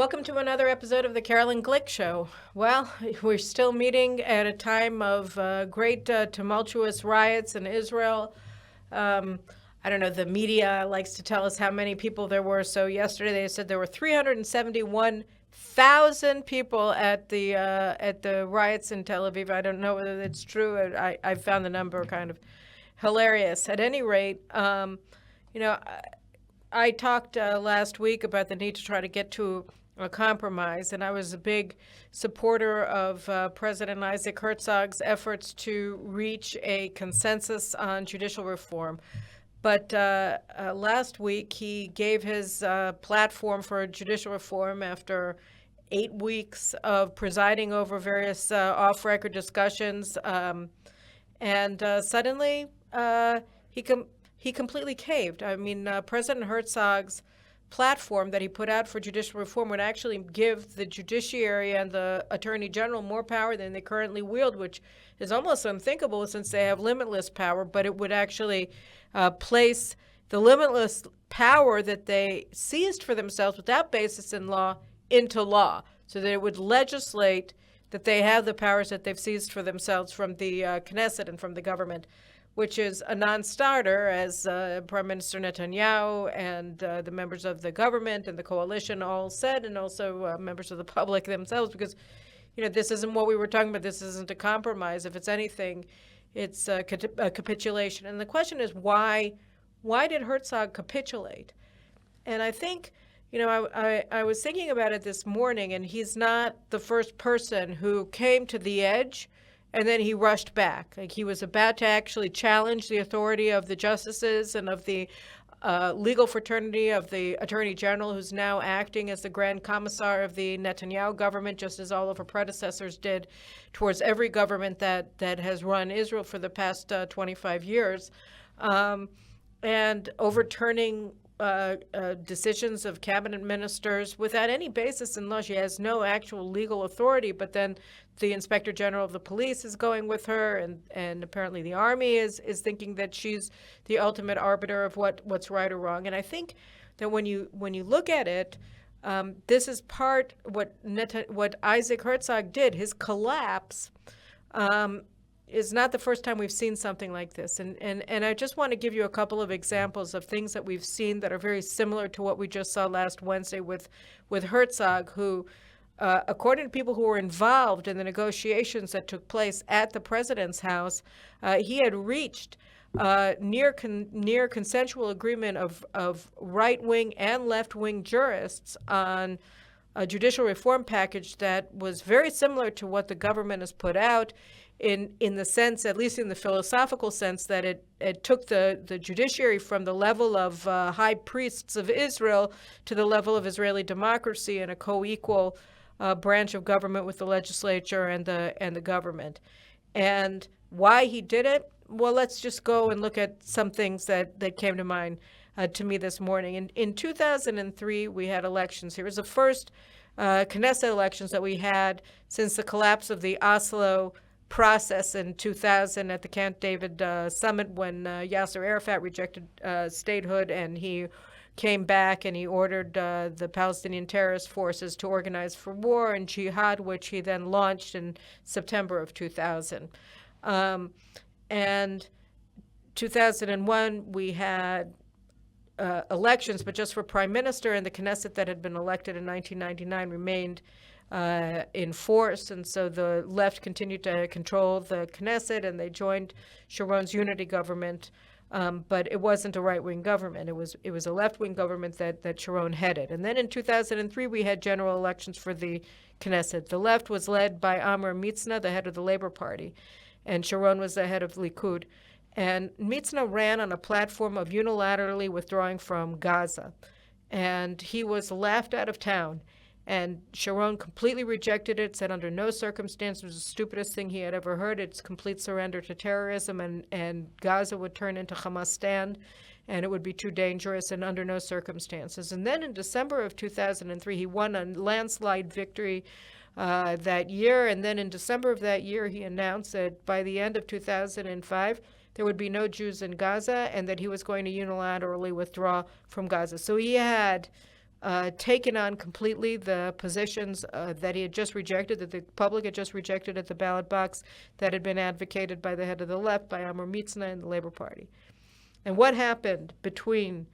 Welcome to another episode of the Caroline Glick Show. Well, we're still meeting at a time of great tumultuous riots in Israel. I don't know, the media likes to tell us how many people there were. So yesterday they said there were 371,000 people at the riots in Tel Aviv. I don't know whether that's true. I found the number kind of hilarious. At any rate, I talked last week about the need to try to get to a compromise, and I was a big supporter of President Isaac Herzog's efforts to reach a consensus on judicial reform. But last week he gave his platform for judicial reform after 8 weeks of presiding over various off-record discussions, and suddenly he completely caved. I mean, President Herzog's platform that he put out for judicial reform would actually give the judiciary and the attorney general more power than they currently wield, which is almost unthinkable since they have limitless power, but it would actually place the limitless power that they seized for themselves without basis in law into law, so that it would legislate that they have the powers that they've seized for themselves from the Knesset and from the government, which is a non-starter, as Prime Minister Netanyahu and the members of the government and the coalition all said, and also members of the public themselves, because, this isn't what we were talking about. This isn't a compromise. If it's anything, it's a capitulation. And the question is, why did Herzog capitulate? And I think, I was thinking about it this morning, and he's not the first person who came to the edge and then he rushed back. Like, he was about to actually challenge the authority of the justices and of the legal fraternity of the attorney general, who's now acting as the grand commissar of the Netanyahu government, just as all of her predecessors did towards every government that has run Israel for the past 25 years, and overturning decisions of cabinet ministers without any basis in law. She has no actual legal authority, but then the inspector general of the police is going with her, and apparently the army is thinking that she's the ultimate arbiter of what's right or wrong. And I think that when you look at it, this is part what Isaac Herzog did. His collapse is not the first time we've seen something like this. And I just want to give you a couple of examples of things that we've seen that are very similar to what we just saw last Wednesday with Herzog, who, according to people who were involved in the negotiations that took place at the president's house, he had reached near consensual agreement of right-wing and left-wing jurists on a judicial reform package that was very similar to what the government has put out, in the sense, at least in the philosophical sense, that it took the judiciary from the level of high priests of Israel to the level of Israeli democracy and a co-equal branch of government with the legislature and the government. And why he did it? Well, let's just go and look at some things that came to mind to me this morning. In 2003, we had elections. Here was the first Knesset elections that we had since the collapse of the Oslo process in 2000 at the Camp David summit, when Yasser Arafat rejected statehood, and he came back and he ordered the Palestinian terrorist forces to organize for war and jihad, which he then launched in September of 2000. And 2001, we had elections, but just for prime minister, and the Knesset that had been elected in 1999 remained in force, and so the left continued to control the Knesset, and they joined Sharon's unity government, but it wasn't a right-wing government. It was a left-wing government that Sharon headed. And then in 2003, we had general elections for the Knesset. The left was led by Amr Mitzna, the head of the Labor Party, and Sharon was the head of Likud. And Mitzna ran on a platform of unilaterally withdrawing from Gaza, and he was laughed out of town. And Sharon completely rejected it, said under no circumstance it was the stupidest thing he had ever heard. It's complete surrender to terrorism, and Gaza would turn into Hamastan, and it would be too dangerous, and under no circumstances. And then in December of 2003, he won a landslide victory that year. And then in December of that year, he announced that by the end of 2005, there would be no Jews in Gaza, and that he was going to unilaterally withdraw from Gaza. So he had taken on completely the positions that he had just rejected, that the public had just rejected at the ballot box, that had been advocated by the head of the left, by Amor Mitzna and the Labor Party. And what happened between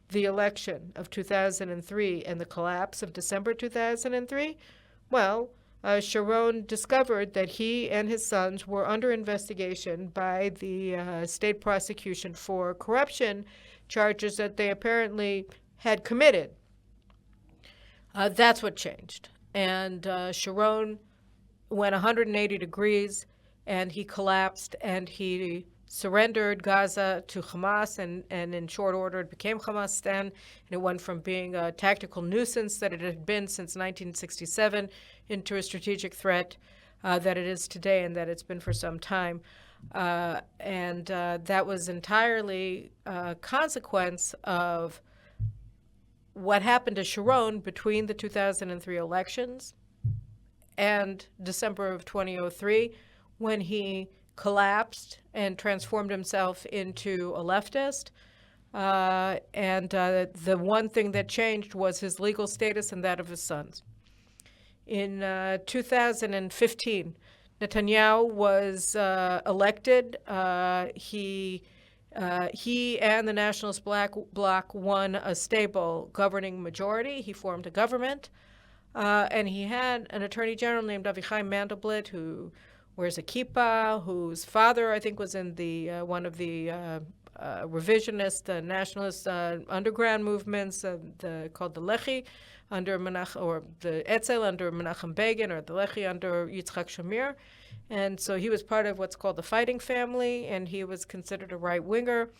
the election of 2003 and the collapse of December 2003? Well, Sharon discovered that he and his sons were under investigation by the state prosecution for corruption charges that they apparently had committed. That's what changed. And Sharon went 180 degrees, and he collapsed, and he surrendered Gaza to Hamas, and in short order it became Hamas then, and it went from being a tactical nuisance that it had been since 1967 into a strategic threat that it is today and that it's been for some time. And that was entirely a consequence of what happened to Sharon between the 2003 elections and December of 2003, when he collapsed and transformed himself into a leftist. And the one thing that changed was his legal status and that of his sons. In 2015, Netanyahu was elected. He and the Nationalist Bloc won a stable governing majority. He formed a government, and he had an attorney general named Avichai Mandelblit, who wears a kippah, whose father, I think, was in the one of the revisionist nationalist underground movements called the Lehi under or the Etzel under Menachem Begin, or the Lehi under Yitzhak Shamir. And so he was part of what's called the fighting family, and he was considered a right-winger.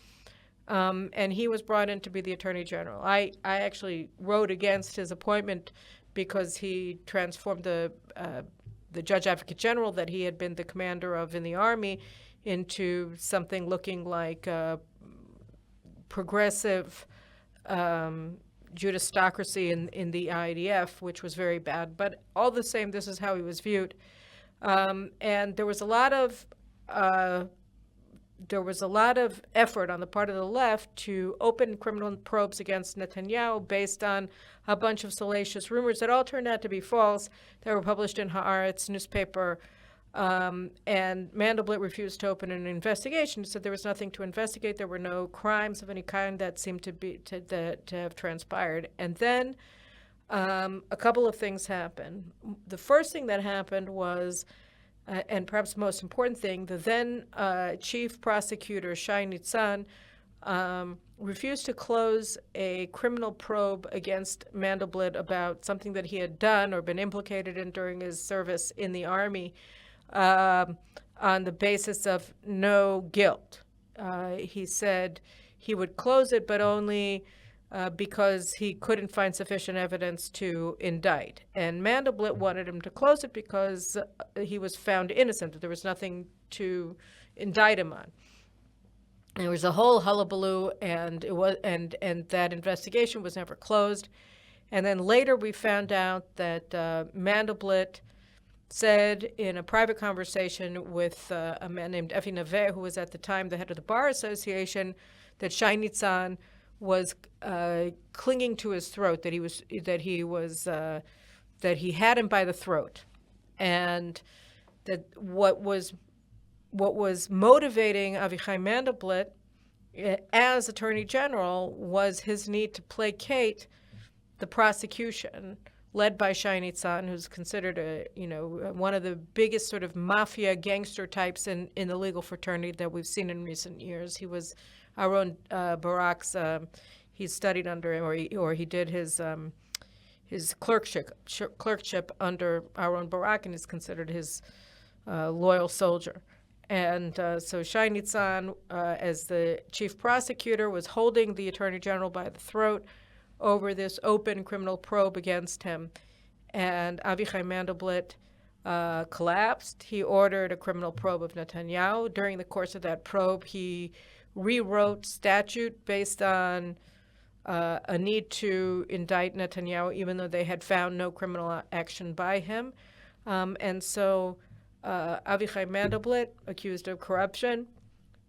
And he was brought in to be the Attorney General. I actually wrote against his appointment because he transformed the Judge Advocate General that he had been the commander of in the Army into something looking like progressive Judistocracy in the IDF, which was very bad. But all the same, this is how he was viewed. And there was a lot of effort on the part of the left to open criminal probes against Netanyahu based on a bunch of salacious rumors that all turned out to be false, that were published in Haaretz newspaper. And Mandelblit refused to open an investigation. He said there was nothing to investigate. There were no crimes of any kind that seemed to have transpired. And then a couple of things happened. The first thing that happened was, and perhaps the most important thing, the then chief prosecutor, Shai Nitzan, refused to close a criminal probe against Mandelblit about something that he had done or been implicated in during his service in the Army on the basis of no guilt. He said he would close it, but only because he couldn't find sufficient evidence to indict. And Mandelblit wanted him to close it because he was found innocent, that there was nothing to indict him on. And there was a whole hullabaloo, and that investigation was never closed. And then later we found out that Mandelblit said in a private conversation with a man named Efi Naveh, who was at the time the head of the Bar Association, that Shai Nitzan was clinging to his throat, that he had him by the throat, and that what was motivating Avichai Mandelblit as Attorney General was his need to placate the prosecution led by Shai Nitzan, who's considered one of the biggest sort of mafia gangster types in the legal fraternity that we've seen in recent years. He was Aaron Barak's. He studied under him, or he did his clerkship under Aaron Barak, and is considered his loyal soldier. And so Shai Nitzan, as the chief prosecutor, was holding the Attorney General by the throat over this open criminal probe against him. And Avichai Mandelblit collapsed. He ordered a criminal probe of Netanyahu. During the course of that probe, he rewrote statute based on a need to indict Netanyahu, even though they had found no criminal action by him. And so Avichai Mandelblit, accused of corruption,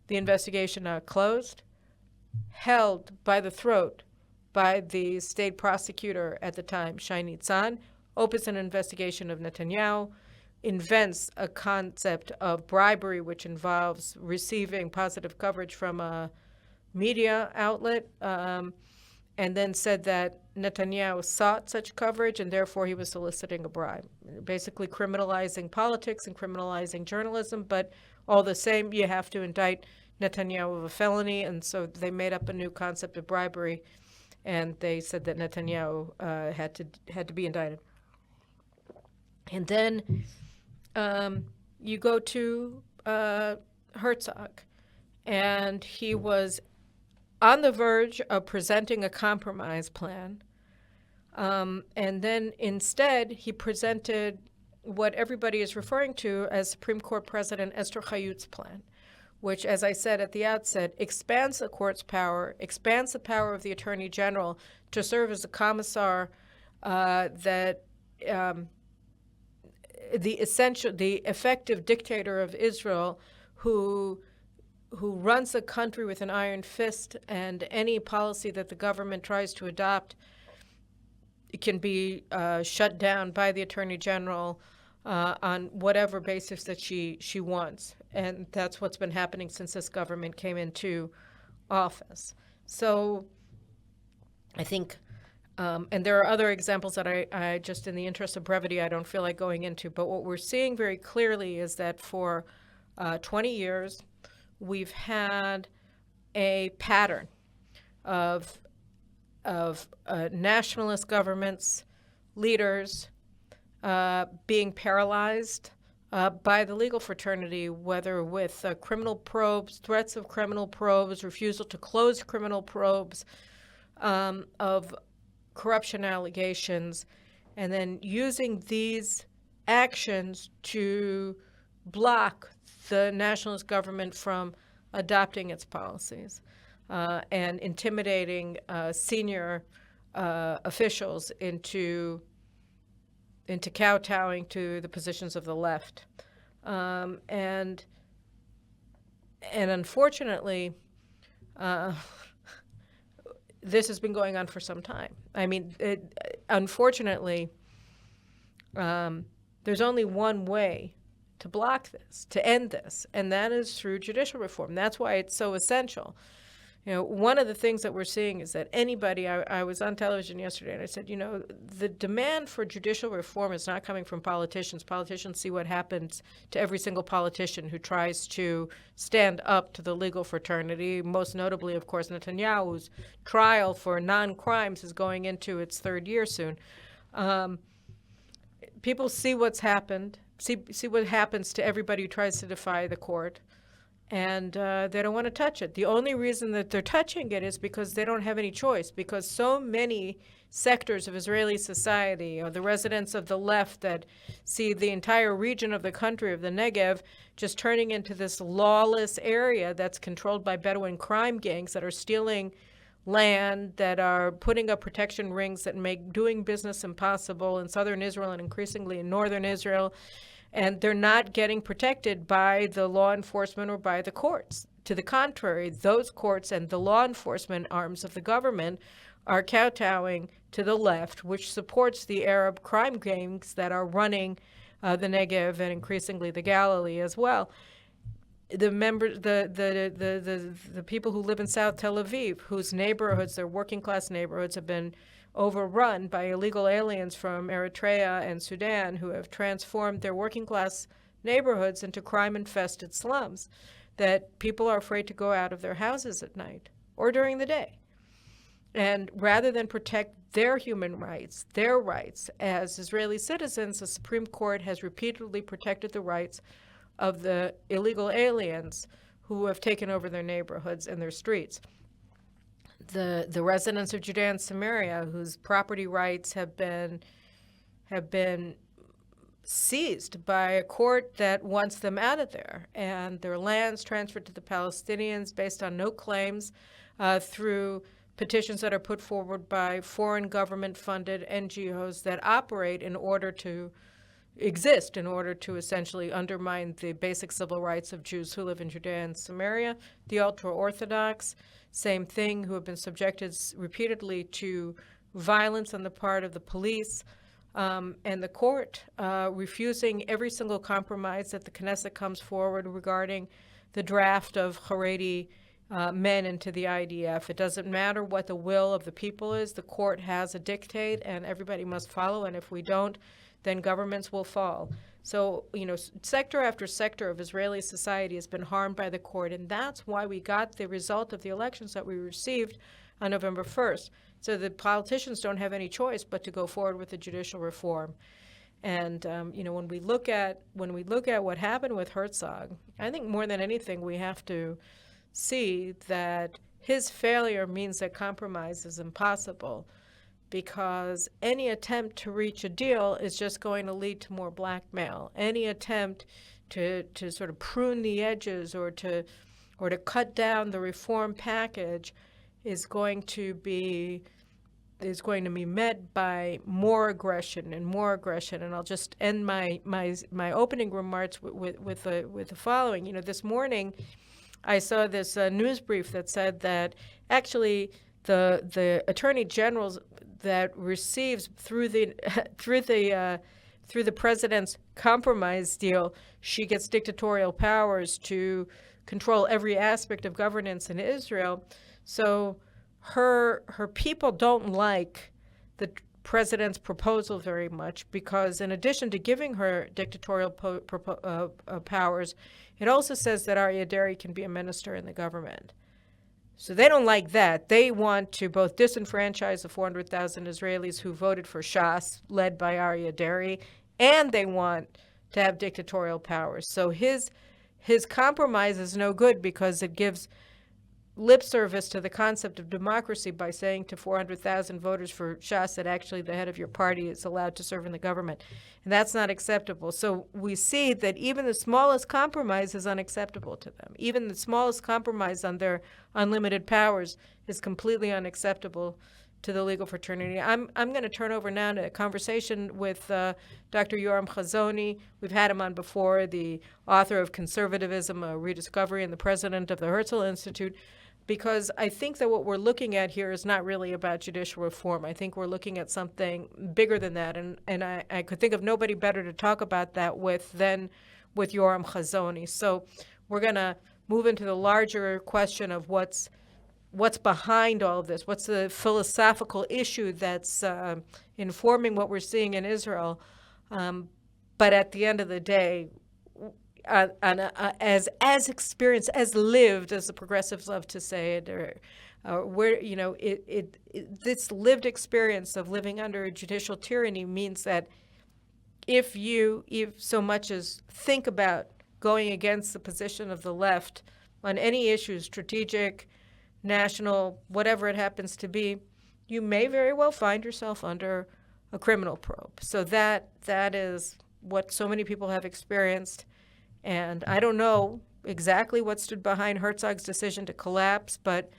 the investigation not closed, held by the throat by the state prosecutor at the time, Shai Nitzan, opens an investigation of Netanyahu, invents a concept of bribery, which involves receiving positive coverage from a media outlet, and then said that Netanyahu sought such coverage and therefore he was soliciting a bribe, basically criminalizing politics and criminalizing journalism. But all the same, you have to indict Netanyahu of a felony, and so they made up a new concept of bribery, and they said that Netanyahu had to be indicted. And then you go to Herzog, and he was on the verge of presenting a compromise plan. And then instead, he presented what everybody is referring to as Supreme Court President Esther Chayut's plan, which, as I said at the outset, expands the court's power, expands the power of the Attorney General to serve as a commissar the effective dictator of Israel who runs the country with an iron fist, and any policy that the government tries to adopt can be shut down by the Attorney General on whatever basis that she wants. And that's what's been happening since this government came into office. So I think, and there are other examples that I just, in the interest of brevity, I don't feel like going into, but what we're seeing very clearly is that for 20 years, we've had a pattern of nationalist governments, leaders being paralyzed by the legal fraternity, whether with criminal probes, threats of criminal probes, refusal to close criminal probes, of corruption allegations, and then using these actions to block the nationalist government from adopting its policies and intimidating senior officials into kowtowing to the positions of the left. And unfortunately, this has been going on for some time. I mean, unfortunately, there's only one way to block this, to end this, and that is through judicial reform. That's why it's so essential. One of the things that we're seeing is that anybody, I was on television yesterday and I said, the demand for judicial reform is not coming from politicians. Politicians see what happens to every single politician who tries to stand up to the legal fraternity. Most notably, of course, Netanyahu's trial for non-crimes is going into its third year soon. People see what's happened, see what happens to everybody who tries to defy the court. And they don't want to touch it. The only reason that they're touching it is because they don't have any choice, because so many sectors of Israeli society, or the residents of the left that see the entire region of the country, of the Negev, just turning into this lawless area that's controlled by Bedouin crime gangs that are stealing land, that are putting up protection rings that make doing business impossible in southern Israel and increasingly in northern Israel. And they're not getting protected by the law enforcement or by the courts. To the contrary, those courts and the law enforcement arms of the government are kowtowing to the left, which supports the Arab crime gangs that are running the Negev and increasingly the Galilee as well. The people who live in South Tel Aviv, whose neighborhoods, their working class neighborhoods, have been overrun by illegal aliens from Eritrea and Sudan who have transformed their working class neighborhoods into crime-infested slums, that people are afraid to go out of their houses at night or during the day. And rather than protect their human rights, their rights as Israeli citizens, the Supreme Court has repeatedly protected the rights of the illegal aliens who have taken over their neighborhoods and their streets. The residents of Judea and Samaria, whose property rights have been seized by a court that wants them out of there, and their lands transferred to the Palestinians based on no claims, through petitions that are put forward by foreign government-funded NGOs that operate in order to exist in order to essentially undermine the basic civil rights of Jews who live in Judea and Samaria. The ultra-Orthodox, same thing, who have been subjected repeatedly to violence on the part of the police, and the court refusing every single compromise that the Knesset comes forward regarding the draft of Haredi men into the IDF. It doesn't matter what the will of the people is. The court has a dictate, and everybody must follow, and if we don't, then governments will fall. So, sector after sector of Israeli society has been harmed by the court, and that's why we got the result of the elections that we received on November 1st. So the politicians don't have any choice but to go forward with the judicial reform. And when we look at what happened with Herzog, I think more than anything we have to see that his failure means that compromise is impossible, because any attempt to reach a deal is just going to lead to more blackmail. Any attempt to sort of prune the edges or to cut down the reform package is going to be met by more aggression and more aggression. And I'll just end my opening remarks with the following. This morning I saw this news brief that said that actually the attorney generals that receives through the president's compromise deal, she gets dictatorial powers to control every aspect of governance in Israel. So her people don't like the president's proposal very much, because in addition to giving her dictatorial powers, it also says that Aryeh Deri can be a minister in the government. So they don't like that. They want to both disenfranchise the 400,000 Israelis who voted for Shas, led by Aryeh Deri, and they want to have dictatorial powers. So his compromise is no good, because it gives lip service to the concept of democracy by saying to 400,000 voters for Shas that actually the head of your party is allowed to serve in the government. And that's not acceptable. So we see that even the smallest compromise is unacceptable to them. Even the smallest compromise on their unlimited powers is completely unacceptable to the legal fraternity. I'm going to turn over now to a conversation with Dr. Yoram Chazoni. We've had him on before, the author of Conservatism, a Rediscovery, and the president of the Herzl Institute, because I think that what we're looking at here is not really about judicial reform. I think we're looking at something bigger than that, and I could think of nobody better to talk about that than with Yoram Chazoni. So we're going to move into the larger question of what's behind all of this. What's the philosophical issue that's informing what we're seeing in Israel? But at the end of the day, as experienced, as lived, as the progressives love to say it, or where this lived experience of living under a judicial tyranny means that if you so much as think about going against the position of the left on any issue, strategic, national, whatever it happens to be, you may very well find yourself under a criminal probe. So that is what so many people have experienced. And I don't know exactly what stood behind Herzog's decision to collapse, but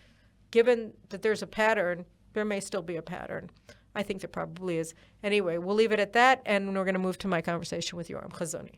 given that there's a pattern, there may still be a pattern. I think there probably is. Anyway, we'll leave it at that, and we're going to move to my conversation with Yoram Chazoni.